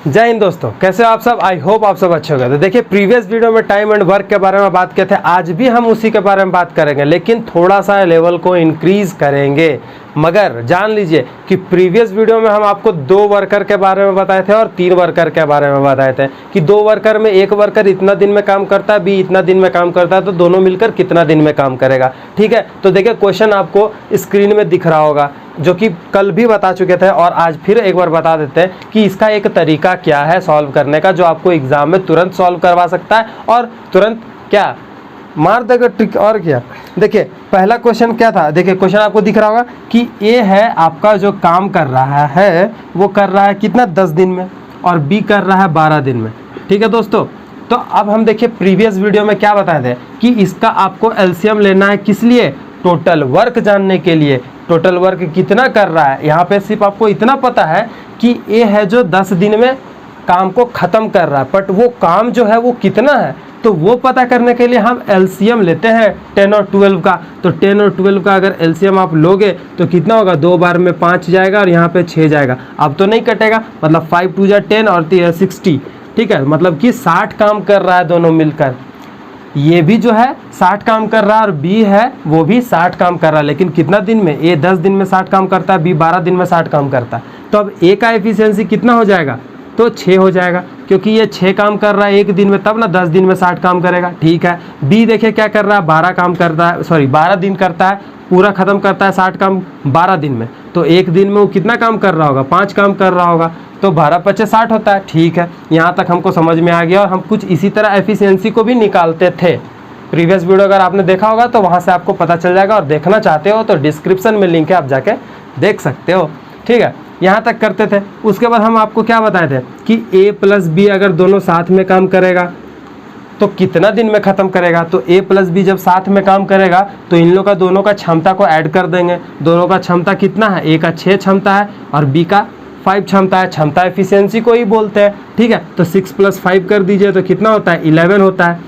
जय हिंद दोस्तों, कैसे हो आप सब। आई होप आप सब अच्छे हो गए। तो देखिए, प्रीवियस वीडियो में टाइम एंड वर्क के बारे में बात किए थे, आज भी हम उसी के बारे में बात करेंगे, लेकिन थोड़ा सा लेवल को इंक्रीज करेंगे। मगर जान लीजिए कि प्रीवियस वीडियो में हम आपको 2 वर्कर के बारे में बताए थे और 3 वर्कर के बारे में बताए थे कि 2 वर्कर में एक वर्कर इतना दिन में काम करता है, बी इतना दिन में काम करता है, तो दोनों मिलकर कितना दिन में काम करेगा। ठीक है, तो देखिए क्वेश्चन आपको स्क्रीन में दिख रहा होगा, जो कि कल भी बता चुके थे और आज फिर एक बार बता देते हैं कि इसका एक तरीका क्या है सॉल्व करने का, जो आपको एग्जाम में तुरंत सॉल्व करवा सकता है और तुरंत क्या मार देगा ट्रिक। और क्या, देखिए पहला क्वेश्चन क्या था। देखिए क्वेश्चन आपको दिख रहा होगा कि ए है आपका जो काम कर रहा है वो कर रहा है कितना 10 दिन में और बी कर रहा है 12 दिन में। ठीक है दोस्तों, तो अब हम देखिए प्रीवियस वीडियो में क्या बताए थे कि इसका आपको एलसीएम लेना है, किस लिए, टोटल वर्क जानने के लिए। टोटल वर्क कितना कर रहा है, यहाँ पे सिर्फ आपको इतना पता है कि ए है जो 10 दिन में काम को ख़त्म कर रहा है, बट वो काम जो है वो कितना है, तो वो पता करने के लिए हम एलसीएम लेते हैं 10 और 12 का। तो 10 और 12 का अगर एलसीएम आप लोगे तो कितना होगा, 2 बार में 5 जाएगा और यहाँ पे 6 जाएगा। अब तो नहीं कटेगा, मतलब 5 2 10 और 60। ठीक है, मतलब कि 60 काम कर रहा है दोनों मिलकर। ये भी जो है 60 काम कर रहा है और बी है वो भी 60 काम कर रहा है, लेकिन कितना दिन में, ए 10 दिन में 60 काम करता है, बी 12 दिन में 60 काम करता है। तो अब ए का एफिशिएंसी कितना हो जाएगा, तो 6 हो जाएगा, क्योंकि ये 6 काम कर रहा है एक दिन में, तब ना 10 दिन में 60 काम करेगा। ठीक है, बी देखिए क्या कर रहा है, 12 काम करता है, सॉरी 12 दिन करता है, पूरा ख़त्म करता है 60 काम 12 दिन में। तो एक दिन में वो कितना काम कर रहा होगा, 5 काम कर रहा होगा, तो 12 5 60 होता है। ठीक है, यहाँ तक हमको समझ में आ गया और हम कुछ इसी तरह एफिशिएंसी को भी निकालते थे। प्रीवियस वीडियो अगर आपने देखा होगा तो वहाँ से आपको पता चल जाएगा, और देखना चाहते हो तो डिस्क्रिप्शन में लिंक है, आप जाके देख सकते हो। ठीक है, यहाँ तक करते थे। उसके बाद हम आपको क्या बताए थे कि ए प्लस बी अगर दोनों साथ में काम करेगा तो कितना दिन में ख़त्म करेगा। तो ए प्लस बी जब साथ में काम करेगा तो इन लोगों का दोनों का क्षमता को ऐड कर देंगे। दोनों का क्षमता कितना है, ए का 6 क्षमता है और बी का 5 क्षमता है। क्षमता एफिशिएंसी को ही बोलते हैं। ठीक है, तो 6 + 5 कर दीजिए तो कितना होता है, 11 होता है।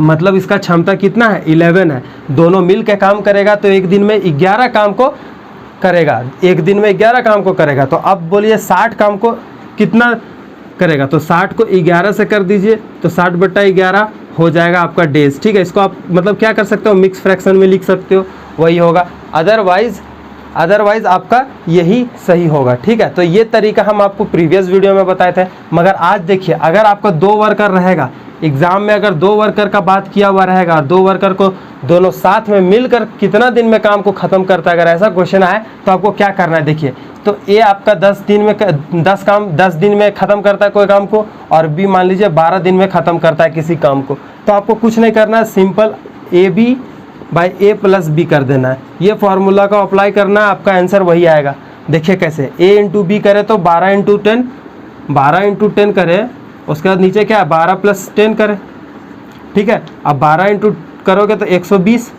मतलब इसका क्षमता कितना है, 11 है। दोनों मिल के काम करेगा तो एक दिन में 11 काम को करेगा, एक दिन में 11 काम को करेगा। तो अब बोलिए 60 काम को कितना करेगा, तो 60 को 11 से कर दीजिए तो 60/11 हो जाएगा आपका डेज। ठीक है, इसको आप मतलब क्या कर सकते हो, मिक्स फ्रैक्शन में लिख सकते हो, वही होगा। अदरवाइज आपका यही सही होगा। ठीक है, तो ये तरीका हम आपको प्रीवियस वीडियो में बताए थे। मगर आज देखिए, अगर आपका 2 वर्कर रहेगा एग्जाम में, अगर 2 वर्कर का बात किया हुआ रहेगा, 2 वर्कर को दोनों साथ में मिलकर कितना दिन में काम को ख़त्म करता है, अगर ऐसा क्वेश्चन आए तो आपको क्या करना है। देखिए, तो ए आपका 10 दिन में ख़त्म करता है कोई काम को, और बी मान लीजिए 12 दिन में ख़त्म करता है किसी काम को। तो आपको कुछ नहीं करना है, सिंपल AB/A + B कर देना है। ये फार्मूला का अप्लाई करना है, आपका आंसर वही आएगा। देखिए कैसे, A × B करे तो 12 × 10 करे, उसके बाद नीचे क्या है, 12 + 10 करे। ठीक है, अब 12 करोगे तो 120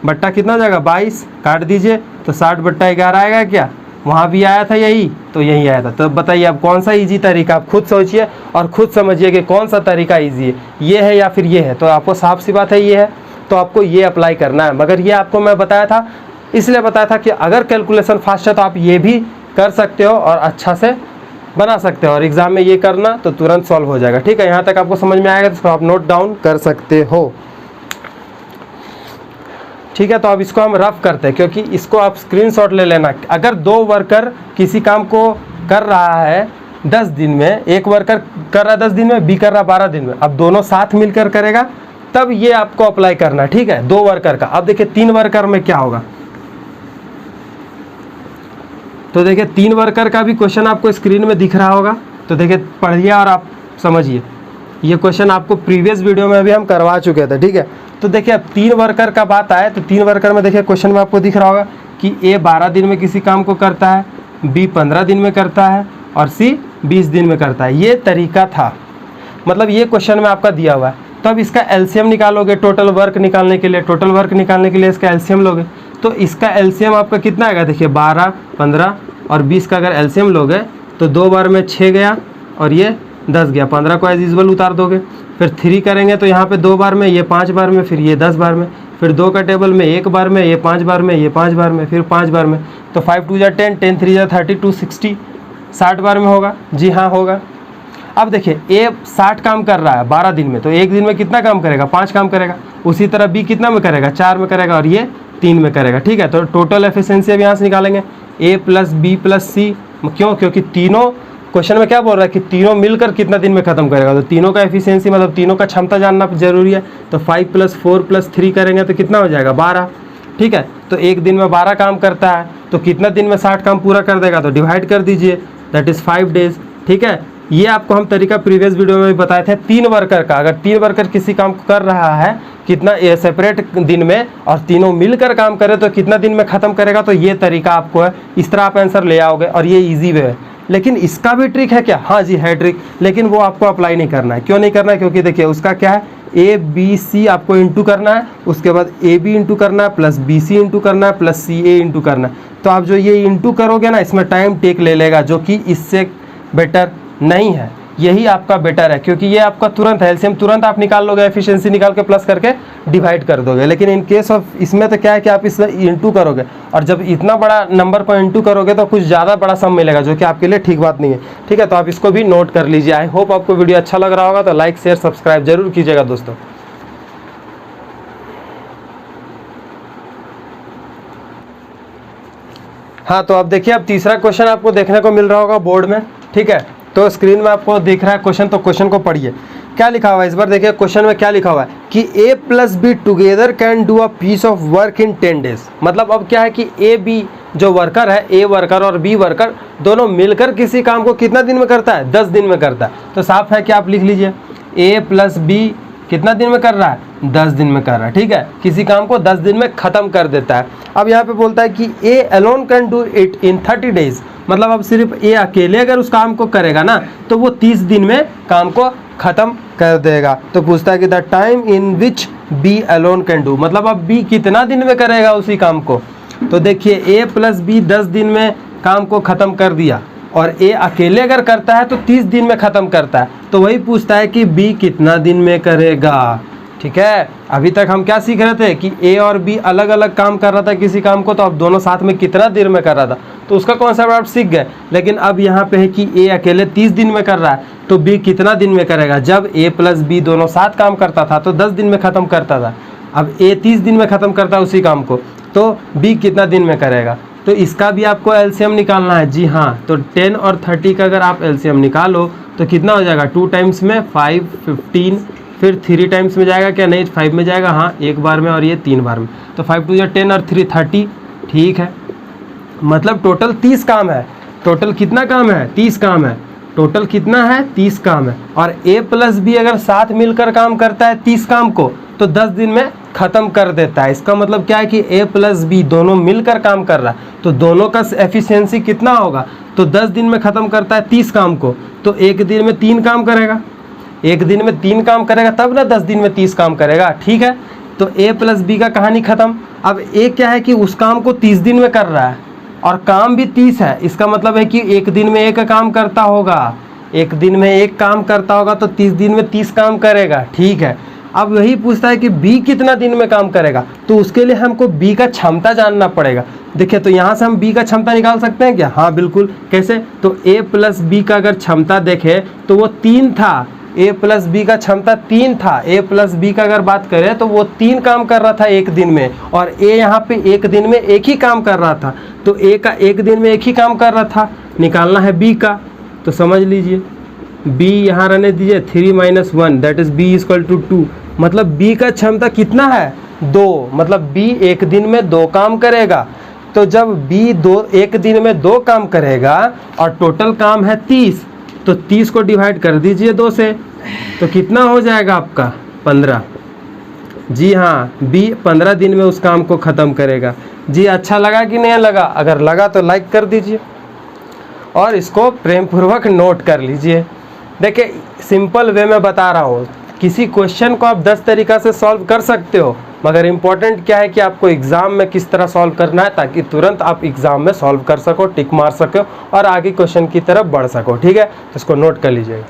बट्टा कितना जाएगा, 22, काट दीजिए तो 60/11 आएगा। क्या वहाँ भी आया था यही, तो यही आया था। तो बताइए अब कौन सा इजी तरीका, आप खुद सोचिए और खुद समझिए कि कौन सा तरीका इजी है, ये है या फिर ये है। तो आपको साफ सी बात है ये है, तो आपको ये अप्लाई करना है। मगर ये आपको मैं बताया था, इसलिए बताया था कि अगर कैलकुलेशन फास्ट है तो आप ये भी कर सकते हो और अच्छा से बना सकते हो, और एग्जाम में ये करना तो तुरंत सॉल्व हो जाएगा। ठीक है, यहाँ तक आपको समझ में आएगा तो आप नोट डाउन कर सकते हो। ठीक है, तो अब इसको हम रफ करते हैं, क्योंकि इसको आप स्क्रीनशॉट ले लेना। अगर 2 वर्कर किसी काम को कर रहा है 10 दिन में, एक वर्कर कर रहा है 10 दिन में, बी कर रहा है 12 दिन में, अब दोनों साथ मिलकर करेगा तब ये आपको अप्लाई करना है। ठीक है, 2 वर्कर का। अब देखिए 3 वर्कर में क्या होगा, तो देखिए 3 वर्कर का भी क्वेश्चन आपको स्क्रीन में दिख रहा होगा। तो देखिए पढ़िए और आप समझिए, ये क्वेश्चन आपको प्रीवियस वीडियो में भी हम करवा चुके थे। ठीक है, तो देखिए अब 3 वर्कर का बात आए तो 3 वर्कर में देखिए क्वेश्चन में आपको दिख रहा होगा कि ए 12 दिन में किसी काम को करता है, बी 15 दिन में करता है और सी 20 दिन में करता है। ये तरीका था, मतलब ये क्वेश्चन में आपका दिया हुआ है। तो अब इसका एलसीएम निकालोगे टोटल वर्क निकालने के लिए, टोटल वर्क निकालने के लिए इसका एलसीएम लोगे तो इसका एलसीएम आपका कितना आएगा। देखिए 12, 15 और 20 का अगर एलसीएम लोगे तो 2 बार में 6 गया और ये 10 गया, 15 को एज यूजुअल उतार दोगे। फिर 3 करेंगे तो यहाँ पे 2 बार में, ये 5 बार में, फिर ये 10 बार में, फिर 2 का टेबल में 1 बार में, ये 5 बार में, ये 5 बार में, फिर 5 बार में। तो 5 2 10, 10 3 30, 60, 60 बार में होगा। जी हाँ होगा। अब देखिए ए 60 काम कर रहा है 12 दिन में, तो एक दिन में कितना काम करेगा, 5 काम करेगा। उसी तरह बी कितना में करेगा, 4 में करेगा, और ये 3 में करेगा। ठीक है, तो टोटल एफिशिएंसी अब यहाँ से निकालेंगे ए प्लस बी प्लस सी। क्यों, क्योंकि तीनों क्वेश्चन में क्या बोल रहा है कि तीनों मिलकर कितना दिन में खत्म करेगा, तो तीनों का एफिशिएंसी मतलब तीनों का क्षमता जानना जरूरी है। तो 5 + 4 + 3 करेंगे तो कितना हो जाएगा, 12। ठीक है, तो एक दिन में 12 काम करता है, तो कितना दिन में 60 काम पूरा कर देगा, तो डिवाइड कर दीजिए, दैट इज़ 5 डेज। ठीक है, ये आपको हम तरीका प्रीवियस वीडियो में भी बताए थे। 3 वर्कर का, अगर 3 वर्कर किसी काम को कर रहा है कितना ये सेपरेट दिन में, और तीनों मिलकर काम करे तो कितना दिन में ख़त्म करेगा, तो ये तरीका आपको है, इस तरह आप आंसर ले आओगे और ये ईजी वे है। लेकिन इसका भी ट्रिक है क्या, हाँ जी है ट्रिक, लेकिन वो आपको अप्लाई नहीं करना है। क्यों नहीं करना है, क्योंकि देखिए उसका क्या है, ए बी सी आपको इंटू करना है, उसके बाद ए बी इंटू करना है, प्लस बी सी इंटू करना है, प्लस सी ए इंटू करना है। तो आप जो ये इंटू करोगे ना, इसमें टाइम टेक ले लेगा, जो कि इससे बेटर नहीं है। यही आपका बेटर है, क्योंकि ये आपका तुरंत है, एलसीएम तुरंत आप निकाल लोगे, एफिशिएंसी निकाल के प्लस करके डिवाइड कर दोगे। लेकिन इन केस ऑफ इसमें तो क्या है कि आप इसमें इंटू करोगे, और जब इतना बड़ा नंबर को इंटू करोगे तो कुछ ज़्यादा बड़ा सम मिलेगा, जो कि आपके लिए ठीक बात नहीं है। ठीक है, तो आप इसको भी नोट कर लीजिए। आई होप आपको वीडियो अच्छा लग रहा होगा, तो लाइक शेयर सब्सक्राइब जरूर कीजिएगा दोस्तों। हाँ, तो अब देखिए, अब तीसरा क्वेश्चन आपको देखने को मिल रहा होगा बोर्ड में। ठीक है, तो स्क्रीन में आपको दिख रहा है क्वेश्चन, तो क्वेश्चन को पढ़िए। क्या लिखा हुआ है इस बार देखिए, क्वेश्चन में क्या लिखा हुआ है कि A plus B together can do a piece of work in 10 days. मतलब अब क्या है कि ए बी जो वर्कर है, ए वर्कर और बी वर्कर दोनों मिलकर किसी काम को कितना दिन में करता है, 10 दिन में करता है। तो साफ है कि आप लिख लीजिए ए प्लस बी कितना दिन में कर रहा है, 10 दिन में कर रहा है। ठीक है, किसी काम को 10 दिन में ख़त्म कर देता है। अब यहाँ पे बोलता है कि A alone can do it in 30 days. मतलब अब सिर्फ ए अकेले अगर उस काम को करेगा ना, तो वो 30 दिन में काम को ख़त्म कर देगा। तो पूछता है कि the time in which be alone can do, मतलब अब बी कितना दिन में करेगा उसी काम को। तो देखिए ए प्लस बी 10 दिन में काम को ख़त्म कर दिया, और ए अकेले अगर करता है तो 30 दिन में ख़त्म करता है। तो वही पूछता है कि बी कितना दिन में करेगा। ठीक है, अभी तक हम क्या सीख रहे थे कि ए और बी अलग अलग काम कर रहा था किसी काम को, तो अब दोनों साथ में कितना देर में कर रहा था, तो उसका कॉन्सेप्ट आप सीख गए। लेकिन अब यहाँ पे है कि ए अकेले 30 दिन में कर रहा है, तो बी कितना दिन में करेगा। जब ए प्लस बी दोनों साथ काम करता था तो 10 दिन में ख़त्म करता था, अब ए 30 दिन में ख़त्म करता है उसी काम को, तो बी कितना दिन में करेगा। तो इसका भी आपको एलसीएम निकालना है। जी हाँ, तो 10 और 30 का अगर आप एलसीएम निकालो तो कितना हो जाएगा, 2 टाइम्स में 5 15, फिर 3 टाइम्स में जाएगा क्या, नहीं 5 में जाएगा, हाँ एक बार में, और ये 3 बार में। तो 5 2 10 और 3 30। ठीक है, मतलब टोटल 30 काम है। टोटल कितना काम है, 30 काम है। टोटल कितना है, 30 काम है। और ए प्लस बी अगर साथ मिलकर काम करता है 30 काम को, तो 10 दिन में ख़त्म कर देता है। इसका मतलब क्या है कि ए प्लस बी दोनों मिलकर काम कर रहा है, तो दोनों का एफिशिएंसी कितना होगा, तो 10 दिन में ख़त्म करता है 30 काम को, तो एक दिन में 3 काम करेगा। एक दिन में 3 काम करेगा तब ना 10 दिन में 30 काम करेगा। ठीक है, तो ए प्लस बी का कहानी ख़त्म। अब ए क्या है कि उस काम को 30 दिन में कर रहा है, और काम भी 30 है। इसका मतलब है कि एक दिन में एक काम करता होगा, एक दिन में एक काम करता होगा, तो 30 दिन में 30 काम करेगा। ठीक है, अब वही पूछता है कि बी कितना दिन में काम करेगा, तो उसके लिए हमको बी का क्षमता जानना पड़ेगा। देखिए, तो यहाँ से हम बी का क्षमता निकाल सकते हैं क्या, हाँ बिल्कुल। कैसे, तो ए प्लस बी का अगर क्षमता देखें तो वो 3 था। ए प्लस बी का क्षमता 3 था। ए प्लस बी का अगर बात करें तो वो 3 काम कर रहा था एक दिन में, और ए यहाँ पे एक दिन में एक ही काम कर रहा था। तो ए का एक दिन में एक ही काम कर रहा था, निकालना है बी का। तो समझ लीजिए, बी यहाँ रहने दीजिए, 3 - 1 दैट इज बी = 2। मतलब बी का क्षमता कितना है, 2। मतलब बी एक दिन में 2 काम करेगा। तो जब बी एक दिन में 2 काम करेगा और टोटल काम है 30, तो 30 को डिवाइड कर दीजिए 2 से, तो कितना हो जाएगा आपका, 15। जी हाँ, बी 15 दिन में उस काम को ख़त्म करेगा। जी अच्छा लगा कि नहीं लगा, अगर लगा तो लाइक कर दीजिए और इसको प्रेमपूर्वक नोट कर लीजिए। देखिए, सिंपल वे में बता रहा हूँ, किसी क्वेश्चन को आप 10 तरीक़ा से सॉल्व कर सकते हो, मगर इम्पॉर्टेंट क्या है कि आपको एग्ज़ाम में किस तरह सॉल्व करना है, ताकि तुरंत आप एग्ज़ाम में सॉल्व कर सको, टिक मार सको और आगे क्वेश्चन की तरफ बढ़ सको। ठीक है, तो इसको नोट कर लीजिएगा।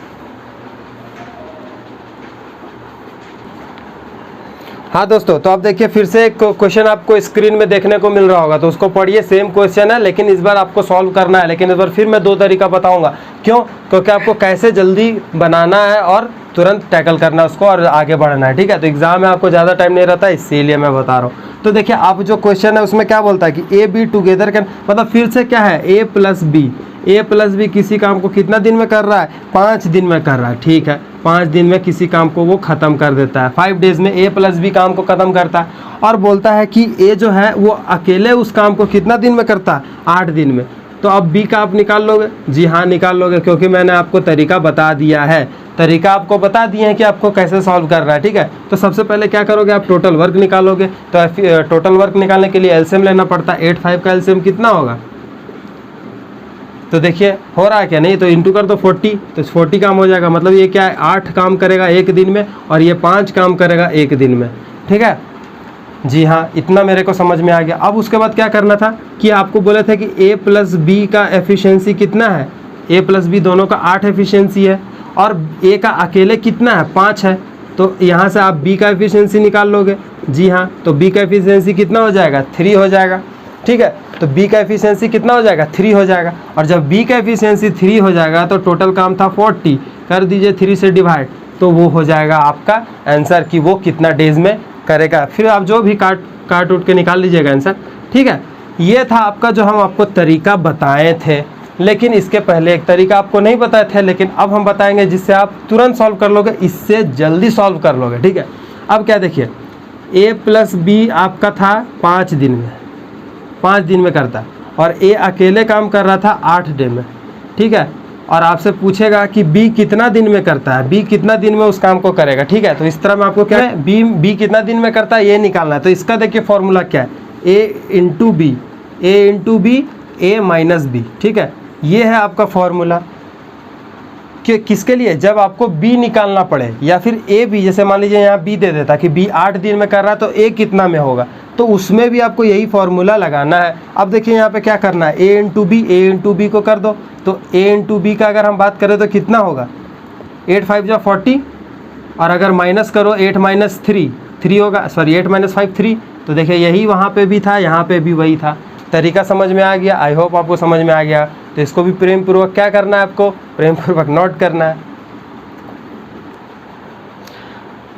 हाँ दोस्तों, तो अब देखिए फिर से एक क्वेश्चन आपको स्क्रीन में देखने को मिल रहा होगा, तो उसको पढ़िए। सेम क्वेश्चन है, लेकिन इस बार आपको सॉल्व करना है। लेकिन इस बार फिर मैं 2 तरीका बताऊंगा क्यों? क्योंकि आपको कैसे जल्दी बनाना है और तुरंत टैकल करना है उसको और आगे बढ़ना है, ठीक है। तो एग्जाम में आपको ज़्यादा टाइम नहीं रहता, इसीलिए मैं बता रहा हूँ। तो देखिए आप जो क्वेश्चन है उसमें क्या बोलता है कि ए बी टुगेदर कैन, मतलब फिर से क्या है, ए प्लस बी किसी काम को कितना दिन में कर रहा है, 5 दिन में कर रहा है, ठीक है। 5 दिन में किसी काम को वो ख़त्म कर देता है, 5 डेज में ए प्लस बी काम को ख़त्म करता है। और बोलता है कि ए जो है वो अकेले उस काम को कितना दिन में करता है, 8 दिन में। तो अब बी का आप निकाल लोगे? जी हाँ निकाल लोगे, क्योंकि मैंने आपको तरीका बता दिया है, तरीका आपको बता दिए हैं कि आपको कैसे सॉल्व करना है, ठीक है। तो सबसे पहले क्या करोगे, आप टोटल वर्क निकालोगे। तो टोटल वर्क निकालने के लिए एलसीएम लेना पड़ता है। 8 5 का एलसीएम कितना होगा, तो देखिए हो रहा है क्या, नहीं तो इंटू कर दो 40, तो 40 काम हो जाएगा। मतलब ये क्या है, 8 काम करेगा एक दिन में और ये 5 काम करेगा एक दिन में, ठीक है। जी हाँ, इतना मेरे को समझ में आ गया। अब उसके बाद क्या करना था कि आपको बोले थे कि ए प्लस बी का एफिशिएंसी कितना है, ए प्लस बी दोनों का 8 एफिशिएंसी है और ए का अकेले कितना है, 5 है। तो यहाँ से आप बी का एफिशिएंसी निकाल लोगे। जी हाँ, तो बी का एफिशिएंसी कितना हो जाएगा, 3 हो जाएगा, ठीक है। तो बी का एफिशिएंसी कितना हो जाएगा, 3 हो जाएगा। और जब बी का एफिशिएंसी 3 हो जाएगा तो टोटल काम था 40, कर दीजिए 3 से डिवाइड, तो वो हो जाएगा आपका आंसर कि वो कितना डेज में करेगा। फिर आप जो भी काट उठ के निकाल लीजिएगा आंसर, ठीक है। ये था आपका जो हम आपको तरीका बताए थे, लेकिन इसके पहले एक तरीका आपको नहीं बताए थे, लेकिन अब हम बताएंगे जिससे आप तुरंत सॉल्व कर लोगे, इससे जल्दी सॉल्व कर लोगे, ठीक है। अब क्या देखिए, ए प्लस बी आपका था 5 दिन में, 5 दिन में करता है और ए अकेले काम कर रहा था 8 डे में, ठीक है। और आपसे पूछेगा कि बी कितना दिन में करता है, बी कितना दिन में उस काम को करेगा, ठीक है। तो इस तरह में आपको क्या है, बी कितना दिन में करता है ये निकालना है। तो इसका देखिए फॉर्मूला क्या है, ए इंटू बी ए माइनस बी, ठीक है। ये है आपका फॉर्मूला कि किसके लिए, जब आपको बी निकालना पड़े या फिर ए बी, जैसे मान लीजिए यहाँ बी दे देता कि बी 8 दिन में कर रहा है तो ए कितना में होगा, तो उसमें भी आपको यही फॉर्मूला लगाना है। अब देखिए यहाँ पे क्या करना है, ए इंटू बी को कर दो। तो ए इंटू बी का अगर हम बात करें तो कितना होगा, 8 5 जा 40, और अगर माइनस करो 8 माइनस 3 होगा, सॉरी 8 माइनस 5 3। तो देखिए यही वहाँ पे भी था, यहाँ पे भी वही था। तरीका समझ में आ गया, आई होप आपको समझ में आ गया। तो इसको भी प्रेम पूर्वक क्या करना है, आपको प्रेम पूर्वक नोट करना है।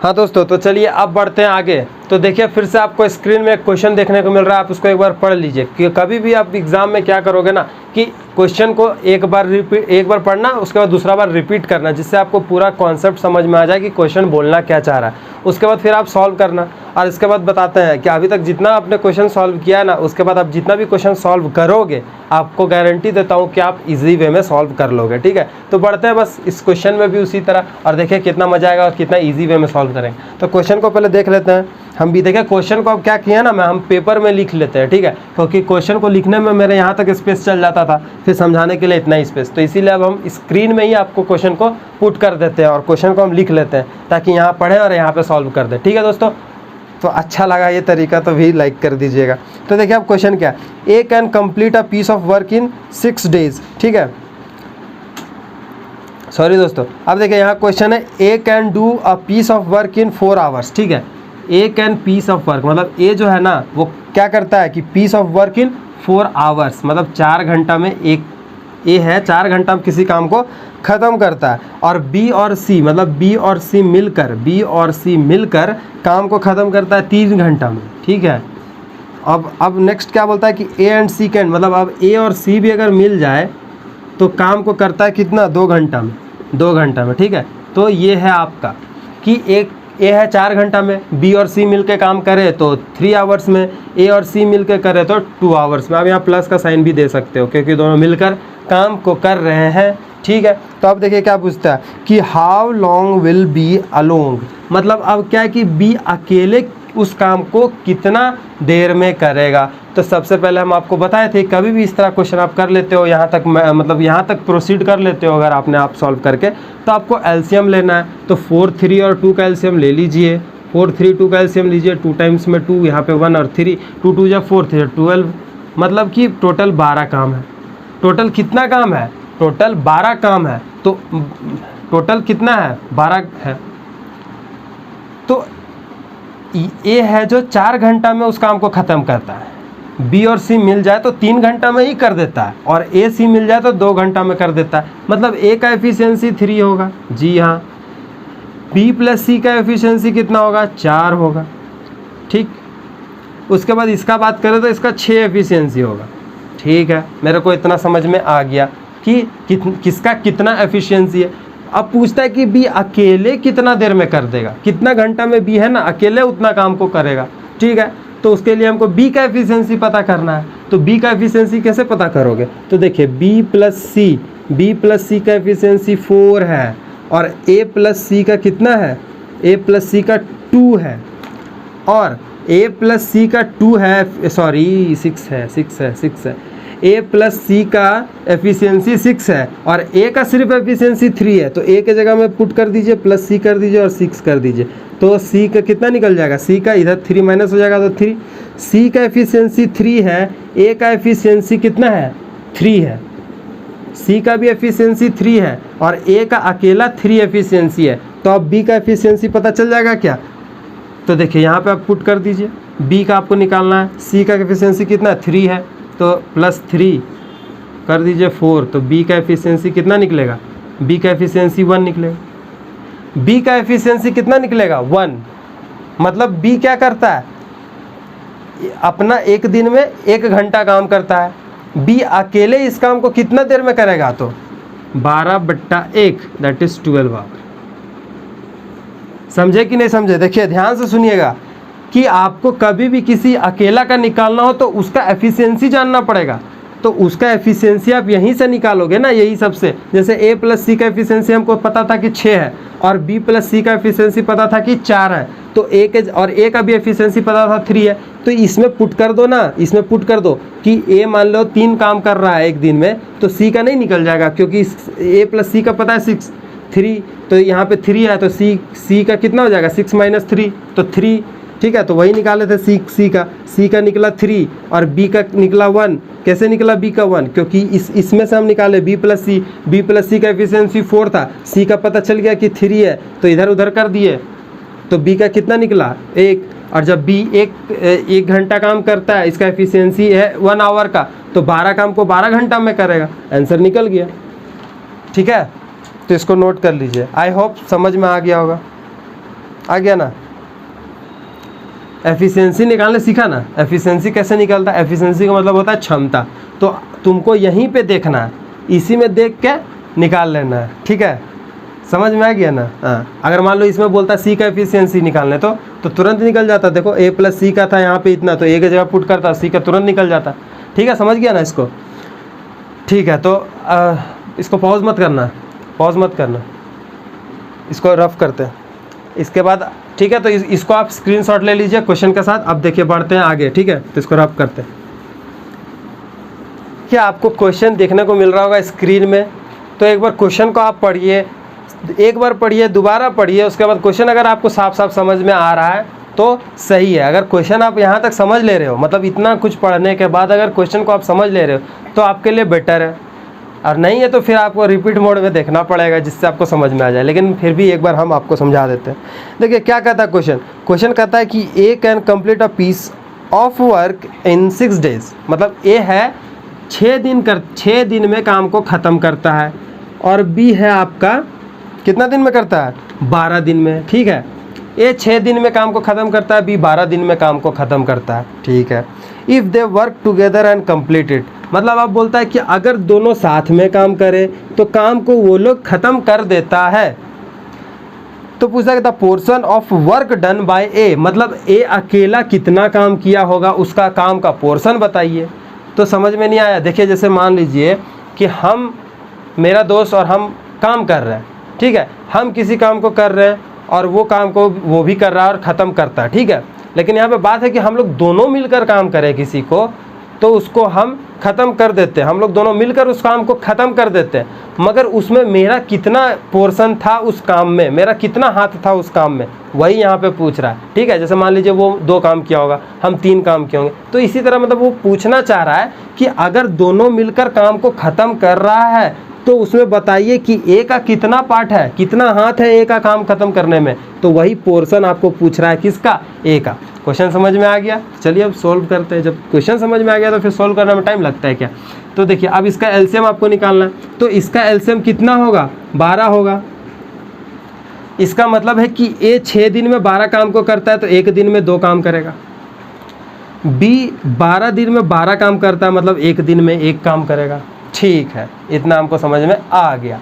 हाँ दोस्तों, तो चलिए अब बढ़ते हैं आगे। तो देखिए फिर से आपको स्क्रीन में एक क्वेश्चन देखने को मिल रहा है, आप उसको एक बार पढ़ लीजिए। कि कभी भी आप एग्जाम में क्या करोगे ना कि क्वेश्चन को एक बार पढ़ना, उसके बाद दूसरा बार रिपीट करना, जिससे आपको पूरा कॉन्सेप्ट समझ में आ जाए कि क्वेश्चन बोलना क्या चाह रहा है। उसके बाद फिर आप सॉल्व करना, और इसके बाद बताते हैं कि अभी तक जितना आपने क्वेश्चन सॉल्व किया है ना, उसके बाद आप जितना भी क्वेश्चन सॉल्व करोगे, आपको गारंटी देता हूँ कि आप इजी वे में सॉल्व कर लोगे, ठीक है। तो बढ़ते हैं बस इस क्वेश्चन में भी उसी तरह, और देखिए कितना मजा आएगा और कितना ईजी वे में सॉल्व करेंगे। तो क्वेश्चन को पहले देख लेते हैं हम भी। देखिए क्वेश्चन को अब क्या किया ना, हम पेपर में लिख लेते हैं, ठीक है, क्योंकि क्वेश्चन को लिखने में मेरे यहाँ तक स्पेस चल जाता था, फिर समझाने के लिए इतना स्पेस, तो इसीलिए अब हम स्क्रीन में ही आपको क्वेश्चन को पुट कर देते हैं और क्वेश्चन को हम लिख लेते हैं, ताकि यहाँ पढ़ें और यहाँ पे सॉल्व कर दें, ठीक है दोस्तों। तो अच्छा लगा ये तरीका तो भी लाइक कर दीजिएगा। तो देखिए अब क्वेश्चन क्या है, A can complete a piece of work in 6 days, ठीक है। सॉरी दोस्तों, अब देखिए यहाँ क्वेश्चन है, A can do a piece of work in 4 hours, ठीक है। A can piece of work, मतलब ए जो है ना वो क्या करता है कि piece of work in 4 hours, मतलब 4 घंटा में एक ए है, 4 घंटा में किसी काम को ख़त्म करता है। और बी और सी, मतलब बी और सी मिलकर काम को ख़त्म करता है 3 घंटा में, ठीक है। अब नेक्स्ट क्या बोलता है कि ए एंड सी कैन, मतलब अब ए और सी भी अगर मिल जाए तो काम को करता है कितना, 2 घंटा में, 2 घंटा में, ठीक है। तो ये है आपका कि एक ए है 4 घंटा में, बी और सी मिलके काम करे तो 3 आवर्स में, ए और सी मिलके करे तो 2 आवर्स में। अब यहाँ प्लस का साइन भी दे सकते हो क्योंकि दोनों मिलकर काम को कर रहे हैं, ठीक है। तो अब देखिए क्या पूछता है कि how long will be along, मतलब अब क्या है कि बी अकेले उस काम को कितना देर में करेगा। तो सबसे पहले हम आपको बताए थे, कभी भी इस तरह क्वेश्चन आप कर लेते हो, यहाँ तक मतलब यहाँ तक प्रोसीड कर लेते हो अगर आपने आप सॉल्व करके, तो आपको एलसीएम लेना है। तो 4 3 और 2 का एलसीएम ले लीजिए, 4 3 2 का एलसीएम लीजिए, 2 टाइम्स में 2, यहाँ पे 1 और 3, 2 2 जा 4 3 12, मतलब कि टोटल 12 काम है। टोटल कितना काम है, टोटल 12 काम है। तो टोटल कितना है, 12 है। तो ए है जो 4 घंटा में उस काम को ख़त्म करता है, बी और सी मिल जाए तो 3 घंटा में ही कर देता है, और ए सी मिल जाए तो 2 घंटा में कर देता है। मतलब ए का एफिशिएंसी 3 होगा। जी हाँ। बी प्लस सी का एफिशिएंसी कितना होगा? 4 होगा। ठीक, उसके बाद इसका बात करें तो इसका 6 एफिशिएंसी होगा। ठीक है, मेरे को इतना समझ में आ गया कि किसका कितना एफिशिएंसी है। अब पूछता है कि बी अकेले कितना देर में कर देगा, कितना घंटा में बी है ना अकेले उतना काम को करेगा। ठीक है, तो उसके लिए हमको बी का एफिशिएंसी पता करना है। तो बी का एफिशिएंसी कैसे पता करोगे? तो देखिए बी प्लस सी का एफिशिएंसी 4 है, और ए प्लस सी का कितना है? ए प्लस सी का 2 है, और ए प्लस सी का 2 है, सॉरी 6 है। ए प्लस सी का एफिशिएंसी 6 है, और ए का सिर्फ एफिशिएंसी 3 है। तो ए के जगह में पुट कर दीजिए, प्लस सी कर दीजिए और 6 कर दीजिए, तो सी का कितना निकल जाएगा? सी का इधर 3 माइनस हो जाएगा तो 3। सी का एफिशिएंसी 3 है, ए का एफिशिएंसी कितना है? 3 है। सी का भी एफिशिएंसी 3 है, और ए का अकेला 3 एफिशिएंसी है। तो अब बी का एफिशिएंसी पता चल जाएगा क्या? तो देखिए यहाँ पे आप पुट कर दीजिए, बी का आपको निकालना है। सी का एफिशिएंसी कितना है? 3 है, तो प्लस 3 कर दीजिए 4, तो बी का एफिशिएंसी कितना निकलेगा? बी का एफिशिएंसी 1 निकलेगा। बी का एफिशिएंसी कितना निकलेगा? 1। मतलब बी क्या करता है? अपना एक दिन में 1 घंटा काम करता है। बी अकेले इस काम को कितना देर में करेगा? तो 12/1 दैट इज 12 आवर। समझे कि नहीं समझे? देखिए ध्यान से सुनिएगा कि आपको कभी भी किसी अकेला का निकालना हो तो उसका एफिशिएंसी जानना पड़ेगा। तो उसका एफिशिएंसी आप यहीं से निकालोगे ना, यही सबसे। जैसे ए प्लस सी का एफिशिएंसी हमको पता था कि 6 है, और बी प्लस सी का एफिशिएंसी पता था कि 4 है, तो ए का भी एफिशिएंसी पता था 3 है। तो इसमें पुट कर दो ना, इसमें पुट कर दो कि ए मान लो 3 काम कर रहा है एक दिन में, तो सी का नहीं निकल जाएगा, क्योंकि ए प्लस सी का पता है 6, 3, तो यहाँ पे 3 है, तो सी का कितना हो जाएगा? 6 माइनस 3, तो 3। ठीक है, तो वही निकाले थे सी का निकला 3, और बी का निकला 1। कैसे निकला बी का 1? क्योंकि इसमें से हम निकाले बी प्लस सी का एफिशिएंसी 4 था, सी का पता चल गया कि 3 है, तो इधर उधर कर दिए, तो बी का कितना निकला? 1। और जब बी एक घंटा काम करता है, इसका एफिशिएंसी है 1 आवर का, तो 12 काम को 12 घंटा में करेगा। आंसर निकल गया। ठीक है, तो इसको नोट कर लीजिए। आई होप समझ में आ गया होगा। आ गया ना? एफिशिएंसी निकालने सीखा ना? एफिशिएंसी कैसे निकलता है? एफिशिएंसी का मतलब होता है क्षमता। तो तुमको यहीं पे देखना है, इसी में देख के निकाल लेना है। ठीक है, समझ में आ गया ना? हाँ, अगर मान लो इसमें बोलता है सी का एफिशिएंसी निकालने, तो तुरंत निकल जाता। देखो ए प्लस सी का था यहाँ पे इतना, तो ए की जगह पुट करता, सी का तुरंत निकल जाता। ठीक है, समझ गया ना इसको? ठीक है, तो इसको पॉज मत करना, इसको रफ करते हैं इसके बाद। ठीक है, तो इसको आप स्क्रीनशॉट ले लीजिए क्वेश्चन के साथ। अब देखिए बढ़ते हैं आगे। ठीक है, तो इसको रफ करते हैं। क्या आपको क्वेश्चन देखने को मिल रहा होगा स्क्रीन में? तो एक बार क्वेश्चन को आप पढ़िए, एक बार पढ़िए, दोबारा पढ़िए, उसके बाद क्वेश्चन अगर आपको साफ साफ समझ में आ रहा है तो सही है। अगर क्वेश्चन आप यहाँ तक समझ ले रहे हो, मतलब इतना कुछ पढ़ने के बाद अगर क्वेश्चन को आप समझ ले रहे हो, तो आपके लिए बेटर है। और नहीं है तो फिर आपको रिपीट मोड में देखना पड़ेगा, जिससे आपको समझ में आ जाए। लेकिन फिर भी एक बार हम आपको समझा देते हैं। देखिए क्या कहता है क्वेश्चन कहता है कि A can complete a piece of work in 6 days। मतलब ए है 6 दिन में काम को ख़त्म करता है, और बी है आपका कितना दिन में करता है? 12 दिन में। ठीक है, ए 6 दिन में काम को ख़त्म करता है, बी 12 दिन में काम को ख़त्म करता है। ठीक है, if they work together and complete it, मतलब आप बोलता है कि अगर दोनों साथ में काम करें तो काम को वो लोग ख़त्म कर देता है। तो पूछा गया था portion of work done by A, मतलब ए अकेला कितना काम किया होगा, उसका काम का पोर्शन बताइए। तो समझ में नहीं आया? देखिए जैसे मान लीजिए कि मेरा दोस्त और हम काम कर रहे हैं। ठीक है, हम किसी काम को कर रहे हैं और वो काम को वो भी कर रहा है और ख़त्म करता है। ठीक है, लेकिन यहाँ पे बात है कि हम लोग दोनों मिलकर काम करें किसी को, तो उसको हम ख़त्म कर देते हैं। हम लोग दोनों मिलकर उस काम को ख़त्म कर देते हैं, मगर उसमें मेरा कितना पोर्शन था उस काम में, मेरा कितना हाथ था उस काम में, वही यहाँ पे पूछ रहा है। ठीक है, जैसे मान लीजिए वो 2 काम किया होगा, हम 3 काम किए होंगे, तो इसी तरह मतलब वो पूछना चाह रहा है कि अगर दोनों मिलकर काम को ख़त्म कर रहा है तो उसमें बताइए कि ए का कितना पार्ट है, कितना हाथ है ए का काम ख़त्म करने में। तो वही पोर्शन आपको पूछ रहा है, किसका? ए का। क्वेश्चन समझ में आ गया? चलिए अब सोल्व करते हैं। जब क्वेश्चन समझ में आ गया तो फिर सोल्व करने में टाइम लगता है क्या? तो देखिए अब इसका एलसीएम आपको निकालना है, तो इसका एलसीएम कितना होगा? 12 होगा। इसका मतलब है कि ए 6 दिन में 12 काम को करता है तो 1 दिन में 2 काम करेगा। बी 12 दिन में 12 काम करता है मतलब 1 दिन में 1 काम करेगा। ठीक है, इतना हमको समझ में आ गया।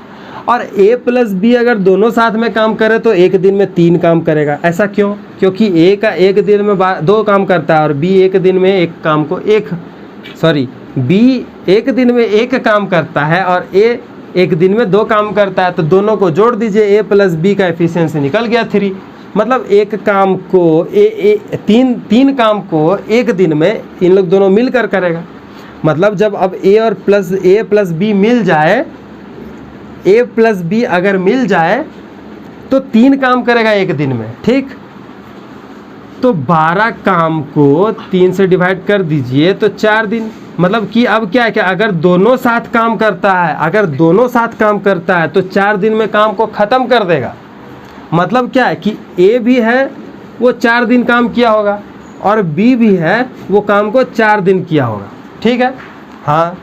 और ए प्लस बी अगर दोनों साथ में काम करे तो 1 दिन में 3 काम करेगा। ऐसा क्यों? क्योंकि ए का 1 दिन में 2 काम करता है और बी 1 दिन में 1 काम को बी 1 दिन में 1 काम करता है और ए 1 दिन में 2 काम करता है। तो दोनों को जोड़ दीजिए, ए प्लस बी का एफिशिएंसी निकल गया 3। मतलब एक काम को तीन काम को 1 दिन में इन लोग दोनों मिलकर करेगा। मतलब जब अब ए प्लस बी मिल जाए, ए प्लस बी अगर मिल जाए तो 3 काम करेगा 1 दिन में। ठीक, तो 12 काम को 3 से डिवाइड कर दीजिए तो 4 दिन। मतलब कि अब क्या है कि अगर दोनों साथ काम करता है तो 4 दिन में काम को ख़त्म कर देगा। मतलब क्या है कि ए भी है वो 4 दिन काम किया होगा और बी भी है वो काम को 4 दिन किया होगा। ठीक है, हाँ,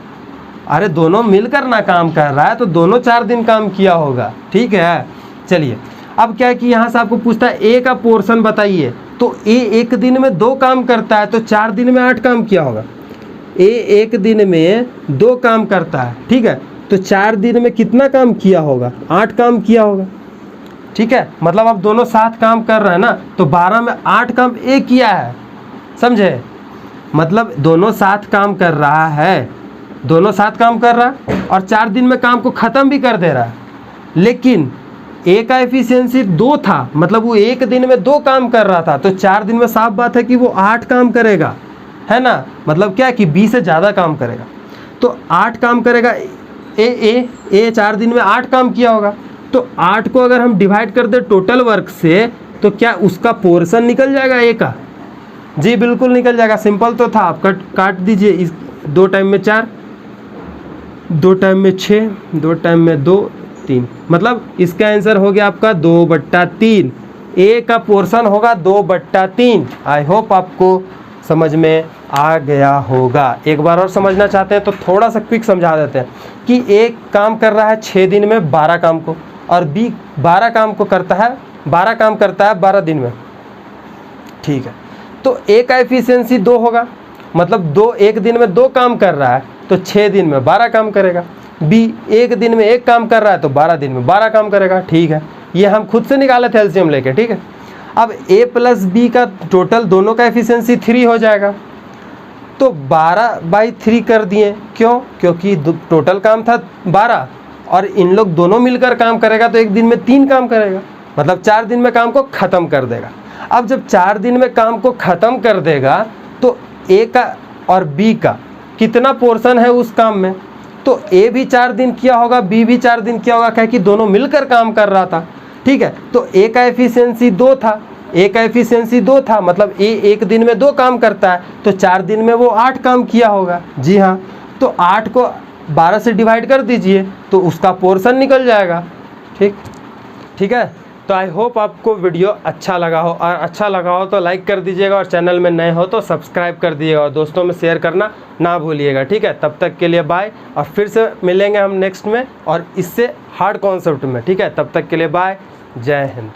अरे दोनों मिलकर ना काम कर रहा है तो दोनों 4 दिन काम किया होगा। ठीक है, चलिए अब क्या है कि यहाँ से आपको पूछता है ए का पोर्शन बताइए। तो ए 1 दिन में 2 काम करता है तो 4 दिन में 8 काम किया होगा। ए 1 दिन में 2 काम करता है, ठीक है, तो 4 दिन में कितना काम किया होगा? 8 काम किया होगा। ठीक है, मतलब अब दोनों साथ काम कर रहे हैं ना, तो 12 में 8 काम ए किया है, समझे? मतलब दोनों साथ काम कर रहा है, और 4 दिन में काम को ख़त्म भी कर दे रहा है। लेकिन ए का एफिशिएंसी 2 था, मतलब वो 1 दिन में 2 काम कर रहा था, तो 4 दिन में साफ बात है कि वो 8 काम करेगा, है ना? मतलब क्या है कि बी से ज़्यादा काम करेगा, तो 8 काम करेगा। ए 4 दिन में 8 काम किया होगा, तो 8 को अगर हम डिवाइड कर दे टोटल वर्क से तो क्या उसका पोर्शन निकल जाएगा ए का? जी बिल्कुल निकल जाएगा। सिंपल तो था, आप काट दीजिए। इस 2 टाइम में 4, 2 टाइम में 6, 2 टाइम में 2, 3, मतलब इसका आंसर हो गया आपका 2/3। ए का पोर्शन होगा 2/3। आई होप आपको समझ में आ गया होगा। एक बार और समझना चाहते हैं तो थोड़ा सा क्विक समझा देते हैं कि ए काम कर रहा है 6 दिन में 12 काम को और बी 12 काम करता है 12 दिन में। ठीक है, तो ए का एफिशिएंसी 2 होगा, मतलब 1 दिन में 2 काम कर रहा है तो 6 दिन में 12 काम करेगा। बी 1 दिन में 1 काम कर रहा है तो 12 दिन में 12 काम करेगा। ठीक है, ये हम खुद से निकाले थे एलसीएम लेके। ठीक है, अब ए प्लस बी का टोटल दोनों का एफिशिएंसी 3 हो जाएगा, तो 12/3 कर दिए। क्यों? क्योंकि टोटल काम था 12 और इन लोग दोनों मिलकर काम करेगा तो 1 दिन में 3 काम करेगा, मतलब 4 दिन में काम को ख़त्म कर देगा। अब जब 4 दिन में काम को ख़त्म कर देगा तो ए का और बी का कितना पोर्शन है उस काम में? तो ए भी 4 दिन किया होगा, बी भी 4 दिन किया होगा, क्या कि दोनों मिलकर काम कर रहा था। ठीक है, तो ए का एफिशिएंसी 2 था, मतलब ए 1 दिन में 2 काम करता है तो 4 दिन में वो 8 काम किया होगा। जी हाँ, तो 8 को 12 से डिवाइड कर दीजिए तो उसका पोर्शन निकल जाएगा। ठीक है, तो आई होप आपको वीडियो अच्छा लगा हो, और अच्छा लगा हो तो लाइक कर दीजिएगा, और चैनल में नए हो तो सब्सक्राइब कर दीजिएगा, और दोस्तों में शेयर करना ना भूलिएगा। ठीक है, तब तक के लिए बाय, और फिर से मिलेंगे हम नेक्स्ट में और इससे हार्ड कॉन्सेप्ट में। ठीक है, तब तक के लिए बाय, जय हिंद।